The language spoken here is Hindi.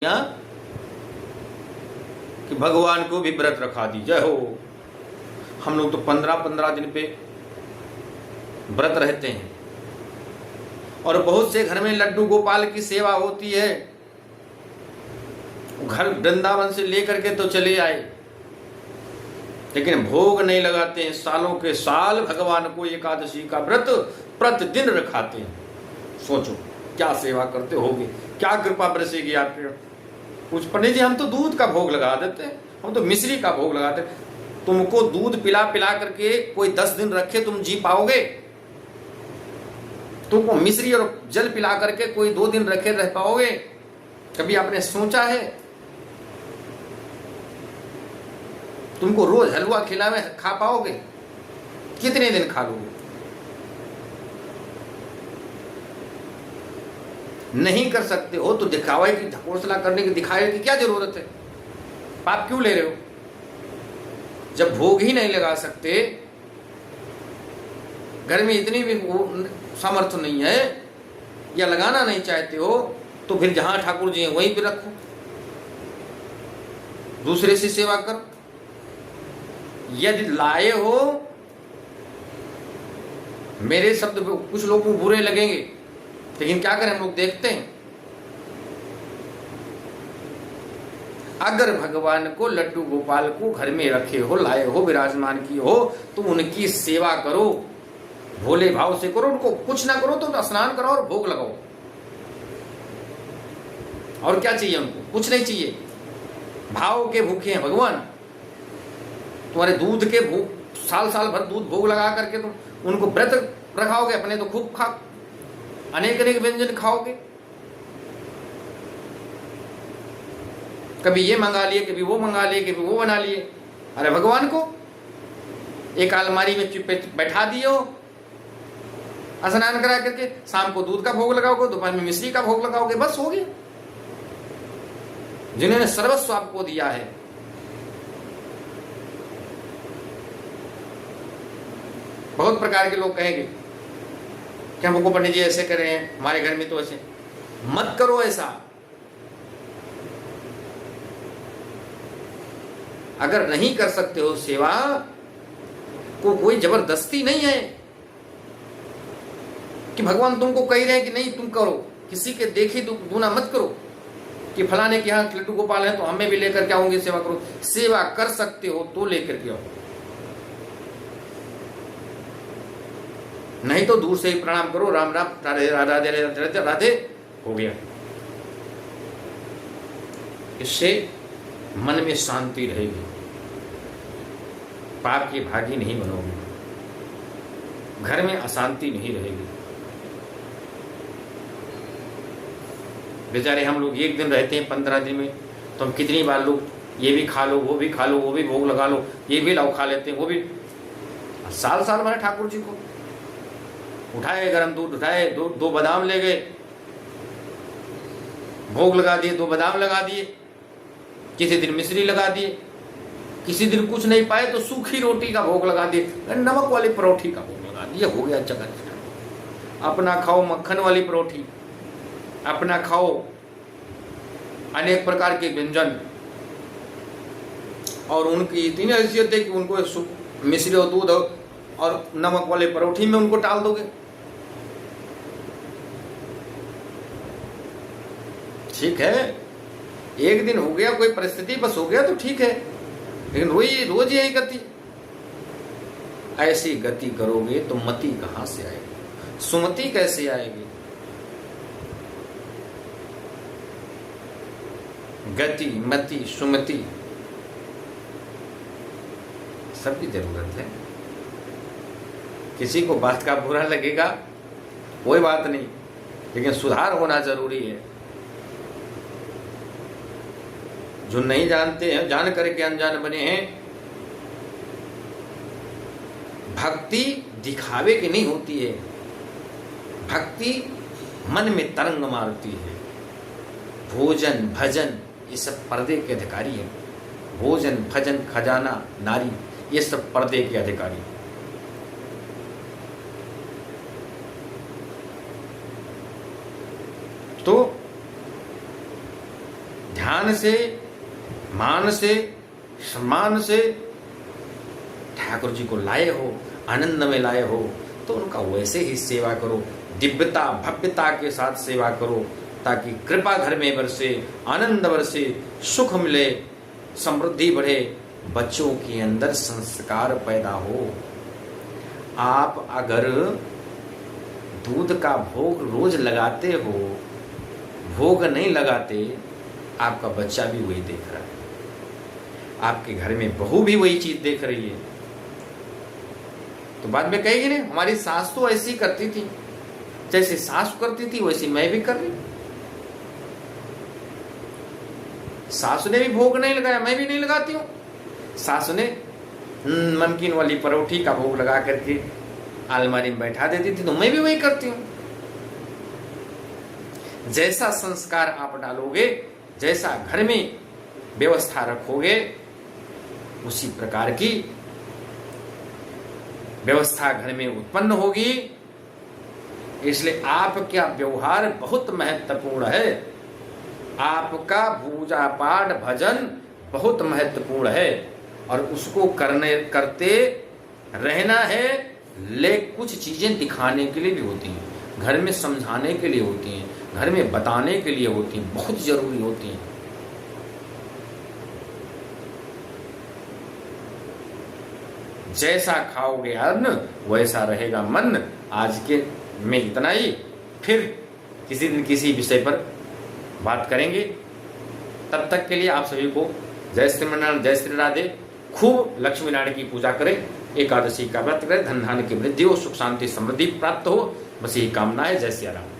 कि भगवान को भी व्रत रखा दी। जय हो। हम लोग तो 15-15 दिन पे व्रत रहते हैं और बहुत से घर में लड्डू गोपाल की सेवा होती है। घर वृंदावन से लेकर के तो चले आए, लेकिन भोग नहीं लगाते हैं। सालों के साल भगवान को एकादशी का व्रत प्रतिदिन रखाते हैं। सोचो क्या सेवा करते होगे, क्या कृपा बरसेगी आपके। कुछ पंडित जी हम तो दूध का भोग लगा देते हैं, हम तो मिश्री का भोग लगाते हैं। तुमको दूध पिला पिला करके कोई 10 दिन रखे तुम जी पाओगे? तुमको मिश्री और जल पिला करके कोई 2 दिन रखे रह पाओगे? कभी आपने सोचा है? तुमको रोज हलवा खिलावे खा पाओगे? कितने दिन खा लोगे? नहीं कर सकते हो तो दिखावे की ढकोसला करने की, दिखावे की क्या जरूरत है? पाप क्यों ले रहे हो? जब भोग ही नहीं लगा सकते, घर में इतनी भी सामर्थ्य नहीं है या लगाना नहीं चाहते हो, तो फिर जहां ठाकुर जी हैं वहीं पे रखो, दूसरे से सेवा करो। यदि लाए हो, मेरे शब्द कुछ लोगों को बुरे लगेंगे, लेकिन क्या करें, हम लोग देखते हैं। अगर भगवान को, लड्डू गोपाल को घर में रखे हो, लाए हो, विराजमान किए हो, तो उनकी सेवा करो, भोले भाव से करो। उनको कुछ ना करो तो स्नान कराओ और भोग लगाओ। और क्या चाहिए उनको? कुछ नहीं चाहिए। भाव के भूखे हैं भगवान। तुम्हारे दूध के भूख, साल साल भर दूध भोग लगा करके तुम उनको व्रत रखाओगे, अपने तो खूब खा अनेक अनेक व्यंजन खाओगे। कभी ये मंगा लिए, कभी वो मंगा लिए, कभी वो बना लिए। अरे भगवान को एक अलमारी में बैठा दियो, स्नान करा करके शाम को दूध का भोग लगाओगे, दोपहर में मिश्री का भोग लगाओगे, बस हो गया। जिन्होंने सर्वस्व आपको दिया है, बहुत प्रकार के लोग कहेंगे कि हमको पंडित जी ऐसे कर रहे हैं, हमारे घर में तो ऐसे। मत करो ऐसा। अगर नहीं कर सकते हो सेवा को, कोई जबरदस्ती नहीं है कि भगवान तुमको कह रहे हैं कि नहीं तुम करो। किसी के देखे दूना मत करो कि फलाने के यहाँ लड्डू गोपाल है तो हमें भी लेकर के आऊंगी, सेवा करो। सेवा कर सकते हो तो लेकर के आओ, नहीं तो दूर से ही प्रणाम करो, राम राम, राधे राधे राधे राधे, हो गया। इससे मन में शांति रहेगी, पाप की भागी नहीं बनोगे, घर में अशांति नहीं रहेगी। बेचारे हम लोग एक दिन रहते हैं 15 दिन में, तो हम कितनी बार लोग ये भी खा लो, वो भी खा लो, वो भी भोग लगा लो, ये भी लाओ खा लेते हैं, वो भी। साल साल भर ठाकुर जी को उठाए, गर्म दूध उठाए, दो बादाम ले गए, भोग लगा दिए, 2 बादाम लगा दिए, किसी दिन मिश्री लगा दिए, किसी दिन कुछ नहीं पाए तो सूखी रोटी का भोग लगा दिए, नमक वाली परोठी का भोग लगा दिए, हो गया जगह। अपना खाओ मक्खन वाली परोठी, अपना खाओ अनेक प्रकार के व्यंजन, और उनकी इतनी हैसियत है कि उनको मिश्री और दूध और नमक वाले परोठी में उनको डाल दोगे। ठीक है, एक दिन हो गया, कोई परिस्थिति बस हो गया तो ठीक है, लेकिन रोज यही गति, ऐसी गति करोगे तो मति कहां से आएगी, सुमति कैसे आएगी? गति, मति, सुमति सबकी जरूरत है। किसी को बात का बुरा लगेगा, कोई बात नहीं, लेकिन सुधार होना जरूरी है। जो नहीं जानते हैं, जान करके अनजान बने हैं। भक्ति दिखावे की नहीं होती है, भक्ति मन में तरंग मारती है। भोजन भजन ये सब पर्दे के अधिकारी है। भोजन भजन खजाना नारी ये सब पर्दे के अधिकारी। तो ध्यान से, मान से, सम्मान से ठाकुर जी को लाए हो, आनंद में लाए हो, तो उनका वैसे ही सेवा करो, दिव्यता भव्यता के साथ सेवा करो, ताकि कृपा घर में बरसे, आनंद बरसे, सुख मिले, समृद्धि बढ़े, बच्चों के अंदर संस्कार पैदा हो। आप अगर दूध का भोग रोज लगाते हो, भोग नहीं लगाते, आपका बच्चा भी वही देख रहा है, आपके घर में बहू भी वही चीज देख रही है, तो बाद में कहेगी नहीं हमारी सास तो ऐसी करती थी, जैसे सास करती थी वैसे मैं भी कर रही हूं। सास ने भी भोग नहीं लगाया, मैं भी नहीं लगाती हूं। सास ने नमकीन वाली परोठी का भोग लगा करके अलमारी में बैठा देती थी, तो मैं भी वही करती हूं। जैसा संस्कार आप डालोगे, जैसा घर में व्यवस्था रखोगे, उसी प्रकार की व्यवस्था घर में उत्पन्न होगी। इसलिए आपका व्यवहार बहुत महत्वपूर्ण है, आपका पूजा पाठ भजन बहुत महत्वपूर्ण है, और उसको करते रहना है। कुछ चीजें दिखाने के लिए भी होती हैं, घर में समझाने के लिए होती हैं, घर में बताने के लिए होती हैं, बहुत जरूरी होती हैं। जैसा खाओगे अन्न वैसा रहेगा मन। आज के में इतना ही, फिर किसी दिन किसी विषय पर बात करेंगे। तब तक के लिए आप सभी को जय श्री नारायण, जय श्री राधे। खूब लक्ष्मी नारायण की पूजा करें, एकादशी का व्रत करें, धन धान्य की वृद्धि हो, सुख शांति समृद्धि प्राप्त हो, बस यही कामना है। जय श्री राम।